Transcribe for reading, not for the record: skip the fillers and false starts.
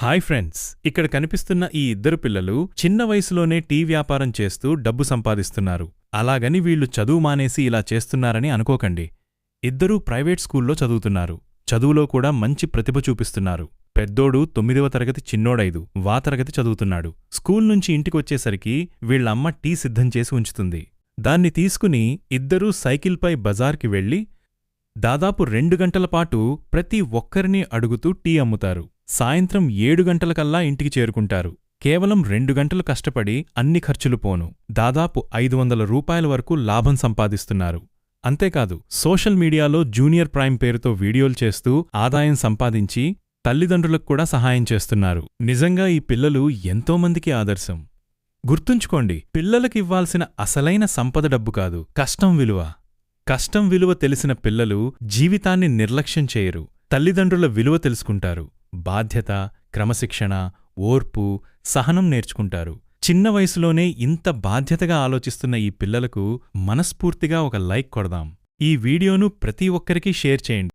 Hi friends, ఇక్కడ కనిపిస్తున్న ఈ ఇద్దరు పిల్లలు చిన్న వయసులోనే టీ వ్యాపారం చేస్తూ డబ్బు సంపాదిస్తున్నారు. అలాగని వీళ్లు చదువు మానేసి ఇలా చేస్తున్నారని అనుకోకండి. ఇద్దరూ ప్రైవేట్ స్కూల్లో చదువుతున్నారు. చదువులో కూడా మంచి ప్రతిభ చూపిస్తున్నారు. పెద్దోడు 9వ తరగతి, చిన్నోడైదు వా తరగతి చదువుతున్నాడు. స్కూల్ నుంచి ఇంటికొచ్చేసరికి వీళ్లమ్మ టీ సిద్ధం చేసి ఉంచుతుంది. దాన్ని తీసుకుని ఇద్దరూ సైకిల్పై బజార్కి వెళ్లి దాదాపు 2 గంటలపాటు ప్రతి ఒక్కరినీ అడుగుతూ టీ అమ్ముతారు. సాయంత్రం 7 గంటలకల్లా ఇంటికి చేరుకుంటారు. కేవలం 2 గంటలు కష్టపడి అన్ని ఖర్చులు పోను దాదాపు 500 రూపాయల వరకు లాభం సంపాదిస్తున్నారు. అంతేకాదు, సోషల్ మీడియాలో జూనియర్ ప్రైమ్ పేరుతో వీడియోలు చేస్తూ ఆదాయం సంపాదించి తల్లిదండ్రులకు కూడా సహాయం చేస్తున్నారు. నిజంగా ఈ పిల్లలు ఎంతోమందికి ఆదర్శం. గుర్తుంచుకోండి, పిల్లలకివ్వాల్సిన అసలైన సంపద డబ్బు కాదు, కష్టం విలువ. కష్టం విలువ తెలిసిన పిల్లలు జీవితాన్ని నిర్లక్ష్యం చేయరు. తల్లిదండ్రుల విలువ తెలుసుకుంటారు. బాధ్యత, క్రమశిక్షణ, ఓర్పు, సహనం నేర్చుకుంటారు. చిన్న వయసులోనే ఇంత బాధ్యతగా ఆలోచిస్తున్న ఈ పిల్లలకు మనస్ఫూర్తిగా ఒక లైక్ కొడదాం. ఈ వీడియోను ప్రతి ఒక్కరికీ షేర్ చేయండి.